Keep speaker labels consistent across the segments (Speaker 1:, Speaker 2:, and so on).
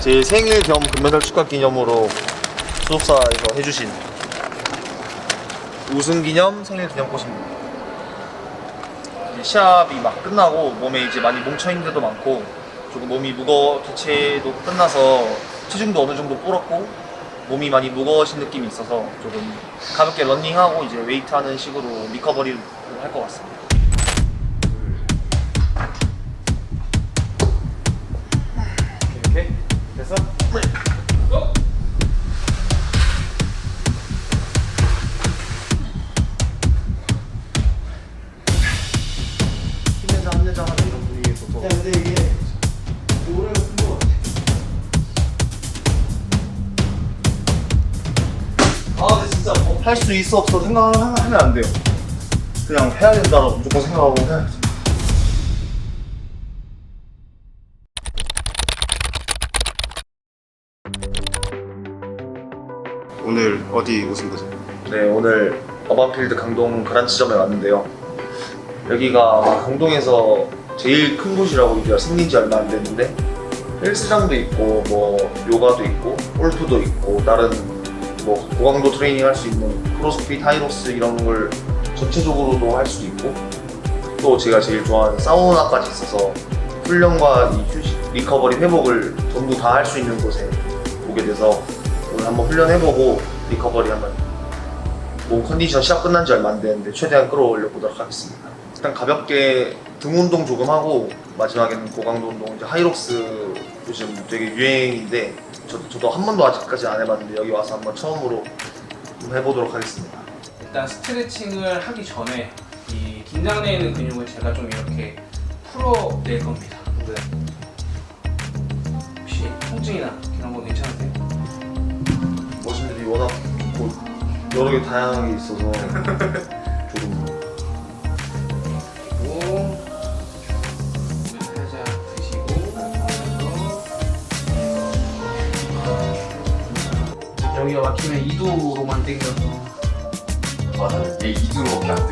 Speaker 1: 제 생일 겸 금메달 축하 기념으로 소속사에서 해주신 우승 기념 생일 기념꽃입니다. 시합이 막 끝나고 몸에 이제 많이 뭉쳐있는 데도 많고 조금 몸이 개체도 끝나서 체중도 어느 정도 불었고 몸이 많이 무거워진 느낌이 있어서 조금 가볍게 런닝하고 이제 웨이트 하는 식으로 리커버리를 할 것 같습니다.
Speaker 2: 오케이. 됐어?
Speaker 1: 힘내자 하는 이런 분위기에서
Speaker 3: 야, 근데 이게 오래가 쓴거 같아.
Speaker 1: 근데 진짜 할 수 있어 없어 생각하면 안 돼요. 그냥 해야 된다고 무조건 생각하고 해야죠.
Speaker 3: 오늘 어디 오신 거죠?
Speaker 1: 네, 오늘 어반필드 강동 그란치점에 왔는데요. 여기가 강동에서 제일 큰 곳이라고 이제 생긴 지 얼마 안 됐는데 헬스장도 있고 뭐 요가도 있고 골프도 있고 다른 뭐 고강도 트레이닝 할 수 있는 크로스핏, 하이로스 이런 걸 전체적으로도 할 수도 있고 또 제가 제일 좋아하는 사우나까지 있어서 훈련과 이 휴식, 리커버리, 회복을 전부 다 할 수 있는 곳에 오게 돼서 오늘 한번 훈련해보고 리커버리 한번 몸 컨디션 시합 끝난 지 얼마 안 됐는데 최대한 끌어올려 보도록 하겠습니다. 일단 가볍게 등 운동 조금 하고 마지막에는 고강도 운동, 이제 하이록스 요즘 되게 유행인데 저도 한 번도 아직까지 안 해봤는데 여기 와서 한번 처음으로 좀 해보도록 하겠습니다.
Speaker 2: 일단 스트레칭을 하기 전에 이 긴장되어 있는 근육을 제가 좀 이렇게 풀어낼 겁니다.
Speaker 1: 네.
Speaker 2: 혹시 통증이나 이런 거 괜찮으세요?
Speaker 1: 머신들이 워낙 뭐 여러 개 다양하게 있어서 조금
Speaker 2: 그리고 물을 살짝 드시고 여기가 막히면 2도로만 당겨서
Speaker 3: 맞아요. 얘 2두로밖에 안 돼.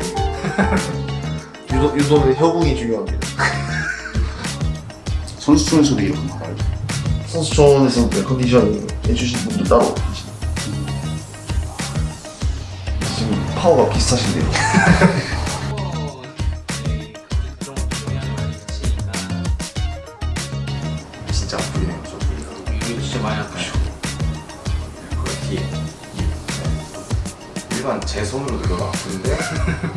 Speaker 1: 유도는 협응이 중요합니다.
Speaker 3: 선수촌에서도 이렇게 나와요.
Speaker 1: 선수촌에서 컨디션 해주신 분들 따로 계시나요? 지금 파워가 비슷하신데요.
Speaker 2: 그런 것도 영향을 많이 미치니까
Speaker 3: 진짜 아프네요. 저기.
Speaker 2: 이거 진짜 많이 아파요.
Speaker 3: 그렇게 일반 제 손으로 누르면 아픈데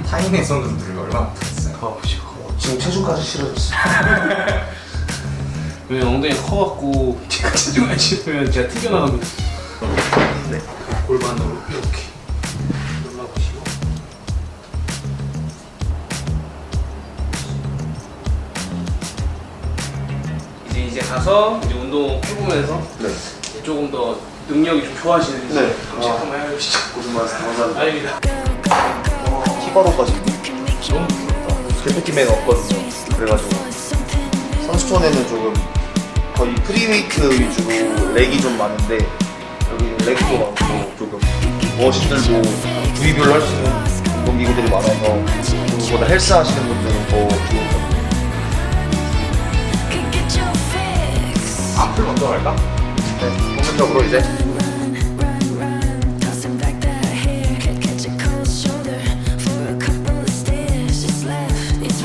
Speaker 3: 타인의 손으로 누르면 얼마나 아프겠어요.
Speaker 2: 아프시고
Speaker 1: 지금 체중까지 실어졌어요.
Speaker 2: 왜 엉덩이 커갖고 제가 체중 안 실으면 제가 튕겨나갑니다.
Speaker 1: 네.
Speaker 2: 골반으로 이렇게 눌러보시고 이제 가서 이제 운동 해보면서
Speaker 1: 네.
Speaker 2: 조금 더 능력이 좀 좋아지는지
Speaker 1: 네.
Speaker 2: 음식 한번 해보시죠.
Speaker 1: 고생 많으셨습니다.
Speaker 2: 아닙니다.
Speaker 1: 티바로까지 너무 귀엽다. 대표팀에는 없거든요. 그래가지고 선수촌에는 조금 거의 프리웨이트 위주로 렉이 좀 많은데 여기는 렉도 많고 조금 머신들도 부위별로 할 수 있는 운동 기구들이 많아서 그보다 헬스 하시는 분들은 더 좋을 것 같아요.
Speaker 3: 앞을 먼저 갈까?
Speaker 1: 네, 본격적으로 이제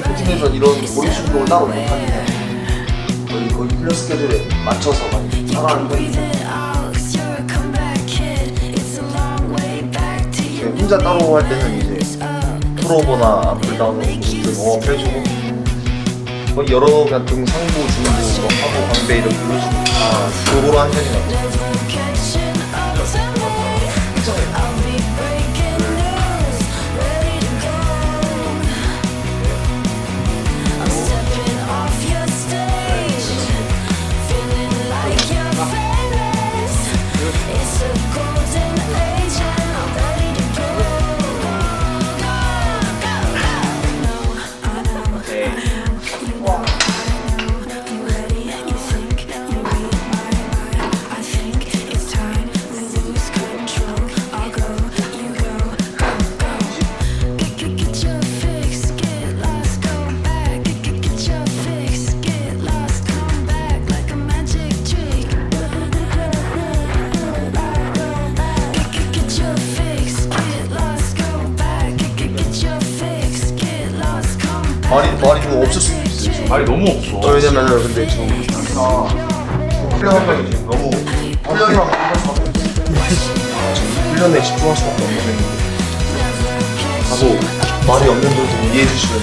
Speaker 1: 코디네이션 이런 보리 운동을 따로 못 하긴 해요. 거의 훈련 스케줄에 맞춰서 많이 따라하는 편이죠. 혼자 따로 할 때는 이제 프로보나 앞을다운 운동들 웜해주고 거의 여러 그냥 등 상부, 중부 뭐 하고 광배 이렇게 이루어지니까 골고루 한 편인 것 같아요. 말이 좀 없을 수도 있어요. 지금.
Speaker 3: 말이 너무 없어.
Speaker 1: 왜냐면은 근데 지금 훈련하면 지금 너무 훈련이랑 할 수밖에 없어요. 지금 훈련에 집중할 수밖에 없는 상황인데 하고 말이 없는 분들 좀 이해해 주시면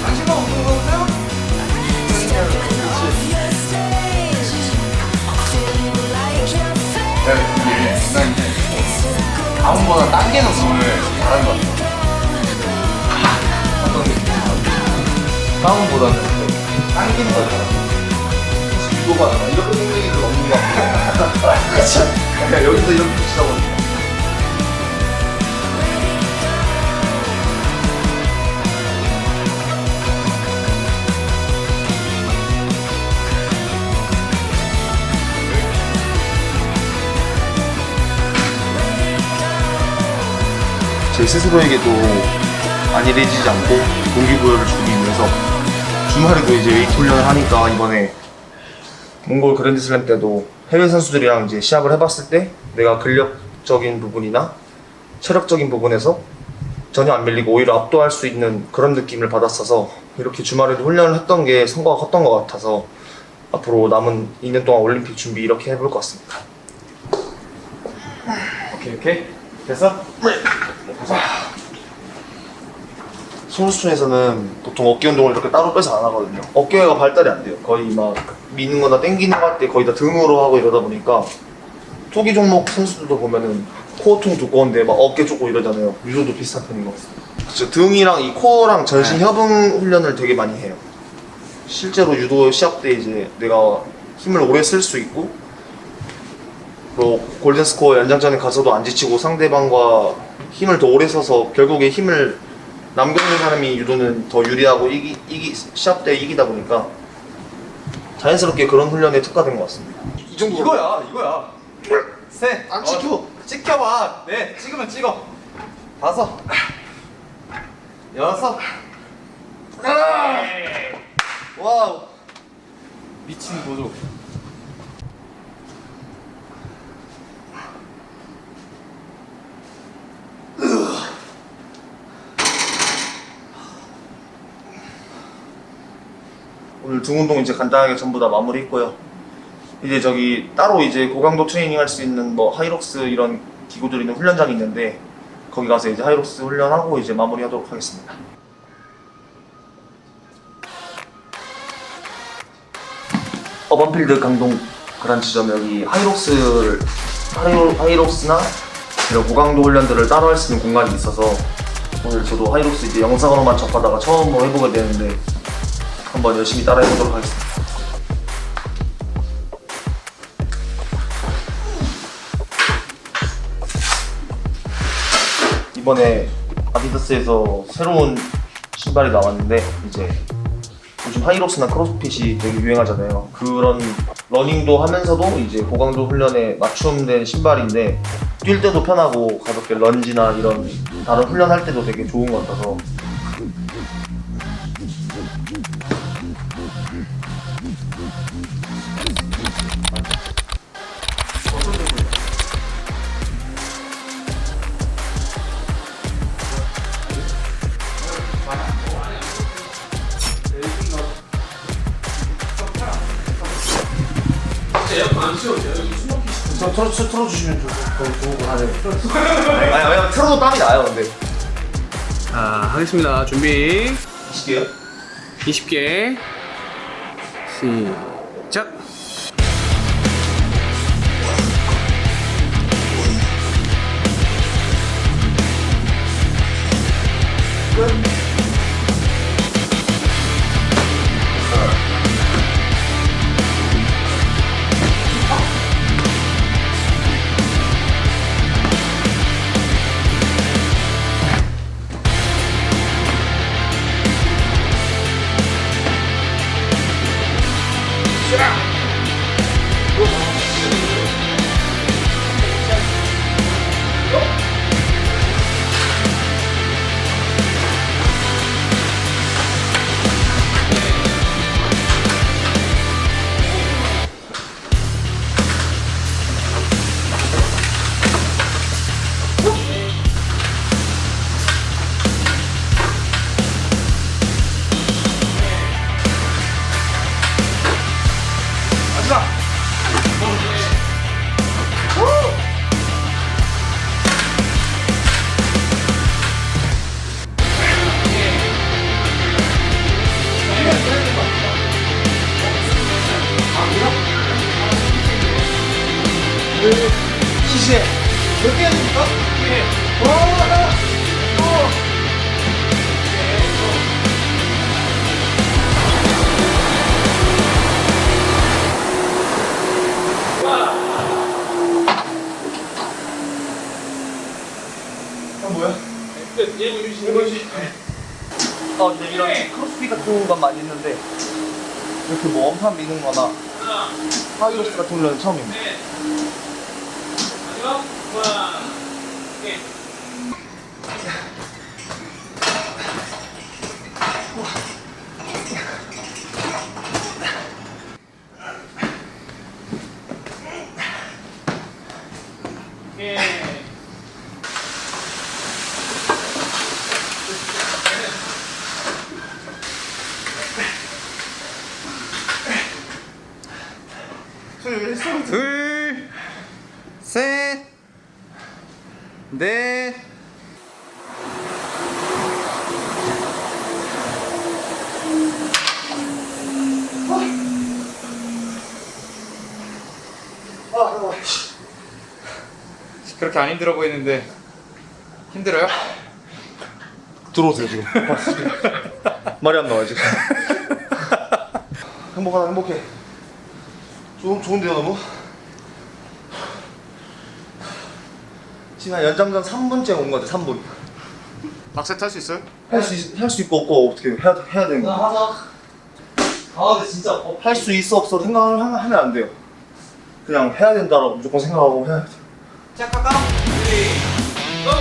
Speaker 2: 관심만 없는 거세요?
Speaker 3: 난 이제 다음보다 당기는 공을 잘하는 것 같아. 어떤 느낌? 다음보다는 당기는 걸 잘하는 것 같아.
Speaker 1: 유도가 이렇게 생기기를 없는 거 같아요. 그냥 여기서 이렇게 붙이자고. 제 스스로에게도 안일해지지 않고 동기부여를 주기 위해서 주말에도 이제 웨이트 훈련을 하니까 이번에 몽골 그랜드슬램 때도 해외 선수들이랑 이제 시합을 해봤을 때 내가 근력적인 부분이나 체력적인 부분에서 전혀 안 밀리고 오히려 압도할 수 있는 그런 느낌을 받았어서 이렇게 주말에도 훈련을 했던 게 성과가 컸던 것 같아서 앞으로 남은 2년 동안 올림픽 준비 이렇게 해볼 것 같습니다.
Speaker 3: 오케이. 됐어?
Speaker 1: 손수촌에서는 보통 어깨 운동을 이렇게 따로 빼서 안 하거든요. 어깨가 발달이 안 돼요. 거의 막 미는 거나 당기는 거 할 때 거의 다 등으로 하고 이러다 보니까 투기 종목 선수들도 보면은 코어통 두꺼운데 막 어깨 좁고 이러잖아요. 유도도 비슷한 편인 것 같습니다. 그쵸, 등이랑 이 코어랑 전신 협응 훈련을 되게 많이 해요. 실제로 유도 시합 때 이제 내가 힘을 오래 쓸 수 있고 뭐 골든스코어 연장전에 가서도 안 지치고 상대방과 힘을 더 오래 써서 결국에 힘을 남겨놓는 사람이 유도는 더 유리하고 시합 때 이기다 보니까 자연스럽게 그런 훈련에 특화된 것 같습니다. 이 정도
Speaker 3: 이거야. 셋.
Speaker 1: 안 찍혀.
Speaker 3: 찍혀봐. 네, 찍으면 찍어. 5. 6.
Speaker 1: 와우.
Speaker 3: 미친 보조.
Speaker 1: 오늘 등 운동 이제 간단하게 전부 다 마무리했고요. 이제 저기 따로 이제 고강도 트레이닝 할 수 있는 뭐 하이록스 이런 기구들 있는 훈련장이 있는데 거기 가서 이제 하이록스 훈련하고 이제 마무리하도록 하겠습니다. 어반필드 강동 그란 지점 여기 하이록스나 이런 고강도 훈련들을 따로 할 수 있는 공간이 있어서 오늘 저도 하이록스 이제 영상으로만 접하다가 처음으로 해보게 되는데 한번 열심히 따라 해보도록 하겠습니다. 이번에 아디다스에서 새로운 신발이 나왔는데 이제 요즘 하이록스나 크로스핏이 되게 유행하잖아요. 그런 러닝도 하면서도 이제 고강도 훈련에 맞춤된 신발인데 뛸 때도 편하고 가볍게 런지나 이런 다른 훈련할 때도 되게 좋은 것 같아서
Speaker 2: 에어컨 안 치워도 돼요? 여기 숨 막히시던데.
Speaker 1: 틀어주시면 좋을 것 같아요. 아니 왜냐면 틀어도 땀이 나요 근데.
Speaker 2: 자, 하겠습니다. 준비.
Speaker 1: 20개요?
Speaker 2: 20개. 시작.
Speaker 1: 이제 몇 개 해줍니까? 뭐야?
Speaker 2: 끝. 1분 휴식.
Speaker 1: 근데 이런 크로스핏 같은 건 많이 했는데 이렇게 뭐 원판 미는 거나 하이로스 같은 훈련은 처음입니다.
Speaker 2: 마지막. 하나. 오케이. 오케이.
Speaker 3: 둘, 셋, 넷. 그렇게 안 힘들어 보이는데 힘들어요?
Speaker 1: 들어오세요 지금. 말이 안 나와 지금. 행복하다 행복해. 좋은데요 너무? 지금 한 연장전 3분째 온 거 같아 3분.
Speaker 3: 박세트 할 수 있어요?
Speaker 1: 할 수 있고 없고 어떻게 해야 되는 거야? 하자. 근데 진짜 할 수 있어 없어 생각을 하면 안 돼요. 그냥 해야 된다라고 무조건 생각하고 해야 돼.
Speaker 2: 시작할까? 레디. 고!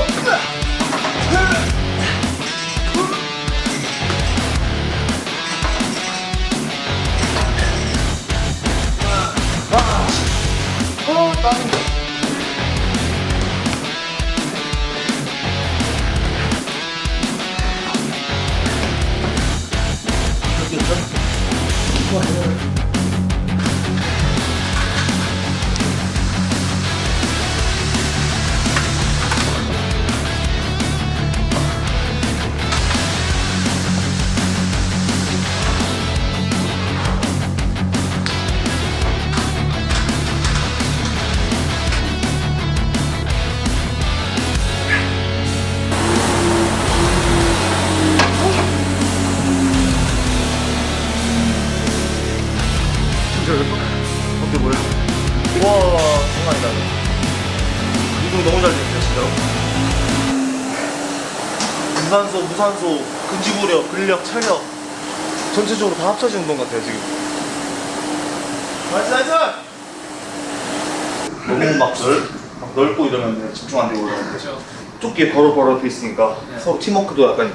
Speaker 1: 어때 뭐야? 와 장난 아니다. 운동 너무 잘 됐네 진짜로. 유산소, 무산소, 근지구력, 근력, 체력 전체적으로 다 합쳐진 운동 같아요 지금. 나이스! 너무 막 넓고 이러면 집중 안 되고 그러는데
Speaker 2: 그렇죠.
Speaker 1: 좁게 버럭버럭 돼 있으니까 서로 팀워크도 약간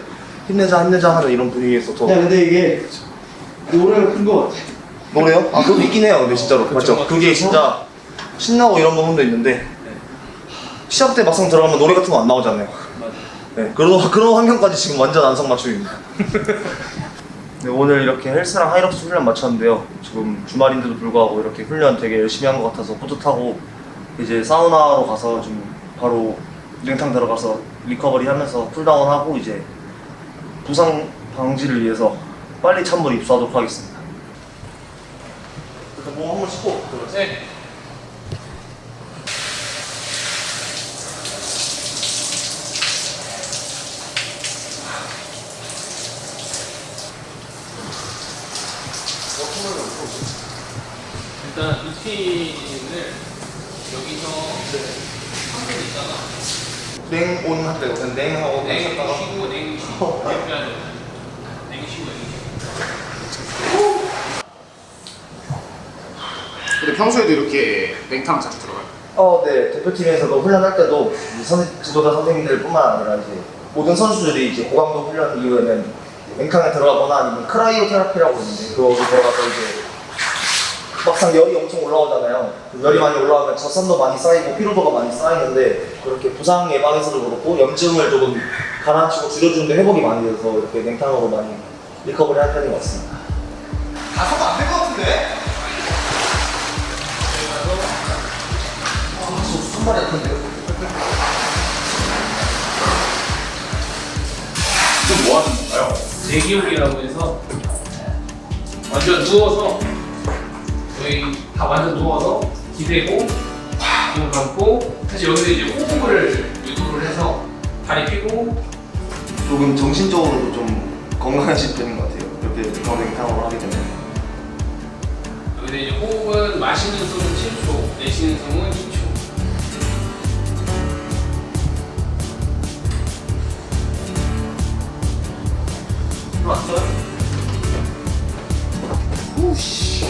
Speaker 1: 힘내자 하는 이런 분위기에서 더.
Speaker 4: 야 근데 이게 노래가 큰 거 같아.
Speaker 1: 노래요? 아 그것도 있긴 해요 근데 진짜로 맞죠?
Speaker 2: 맞죠.
Speaker 1: 그게 진짜 신나고 이런 부분도 있는데 시합 때 막상 들어가면 노래 같은 거 안 나오잖아요.
Speaker 2: 맞아.
Speaker 1: 네, 그런 환경까지 지금 완전 안성맞춤입니다. 네, 오늘 이렇게 헬스랑 하이록스 훈련 마쳤는데요. 지금 주말인데도 불구하고 이렇게 훈련 되게 열심히 한 것 같아서 뿌듯하고 이제 사우나로 가서 좀 바로 냉탕 들어가서 리커버리 하면서 쿨다운하고 이제 부상 방지를 위해서 빨리 찬물 입수하도록 하겠습니다. 일단 몸 한번 씻고
Speaker 2: 네. 일단 루틴을 여기서 3분 있다가
Speaker 1: 냉온 할 때요. 냉하고
Speaker 2: 냉
Speaker 1: 쉬었다가
Speaker 2: 쉬고 냉 쉬고 이렇게 해야 돼요. 냉 쉬고 냉 쉬고.
Speaker 3: 근데 평소에도 이렇게 냉탕 자주 들어가요?
Speaker 1: 네. 대표팀에서도 훈련할 때도 지도자 선생님들뿐만 아니라 이제 모든 선수들이 이제 고강도 훈련 이후에는 냉탕에 들어가거나 아니면 크라이오 테라피라고 있는데 그거로 들어가서 이제 막상 열이 엄청 올라오잖아요. 열이 많이 올라오면 젖산도 많이 쌓이고 피로도가 많이 쌓이는데 그렇게 부상 예방에서도 그렇고 염증을 조금 가라앉히고 줄여주는데 회복이 많이 돼서 이렇게 냉탕으로 많이 리커버리 할 편인 것 같습니다.
Speaker 3: 가서도 안 될 것 같은데?
Speaker 1: 손발이 아픈데요?
Speaker 3: 좀 뭐 하는 건가요?
Speaker 2: 내기욕이라고 해서 완전 누워서 저희 다 완전 누워서 기대고 눈 감고 사실 여기서 이제 호흡을 유도를 해서 다리 펴고
Speaker 1: 조금 정신적으로도 좀 건강해진 편인 것 같아요. 이렇게 강냉탕으로 하게 되면.
Speaker 2: 여기서 이제 호흡은 마시는 숨은 7초, 내쉬는 숨은 2초.
Speaker 1: 들어왔어요? 우씨.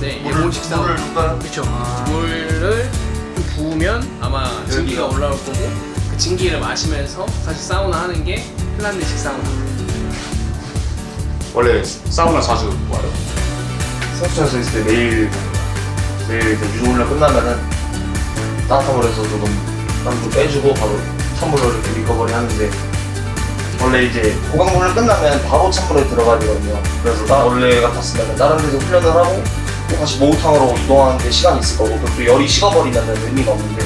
Speaker 2: 네, 일본식 사우나.
Speaker 1: 물을 줄까요?
Speaker 2: 그렇죠. 물을 좀 부으면 아마 증기가 올라올 거고 그 증기를 마시면서 사실 사우나 하는 게 핀란드식 사우나.
Speaker 3: 원래 사우나 자주 와요?
Speaker 1: 서울에서 있을 때 매일 이제 유종훈련 끝나면은 따뜻한 물에서 조금 땀 좀 빼주고 바로 찬물로 이렇게 리커버리 하는데 원래 이제 고강훈련 끝나면 바로 찬물에 들어가야 되거든요. 그래서 원래 같았으면 다른 데서 훈련을 하고 또 다시 목욕탕으로 이동하는데 시간이 있을 거고 또 열이 식어버리면 의미가 없는데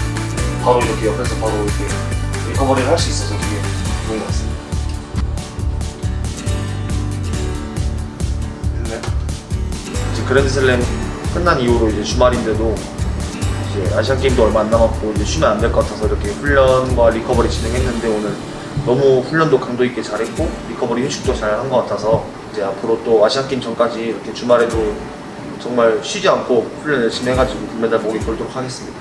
Speaker 1: 바로 이렇게 옆에서 바로 이렇게 리커버리를 할 수 있어서 되게 좋은 것 같습니다. 이제 그랜드슬램 끝난 이후로 이제 주말인데도 이제 아시안 게임도 얼마 안 남았고 이제 쉬면 안 될 것 같아서 이렇게 훈련과 리커버리 진행했는데 오늘 너무 훈련도 강도 있게 잘했고 리커버리 휴식도 잘 한 것 같아서 이제 앞으로 또 아시안 게임 전까지 이렇게 주말에도 정말 쉬지 않고 훈련 열심히 해가지고 금메달 목에 걸도록 하겠습니다.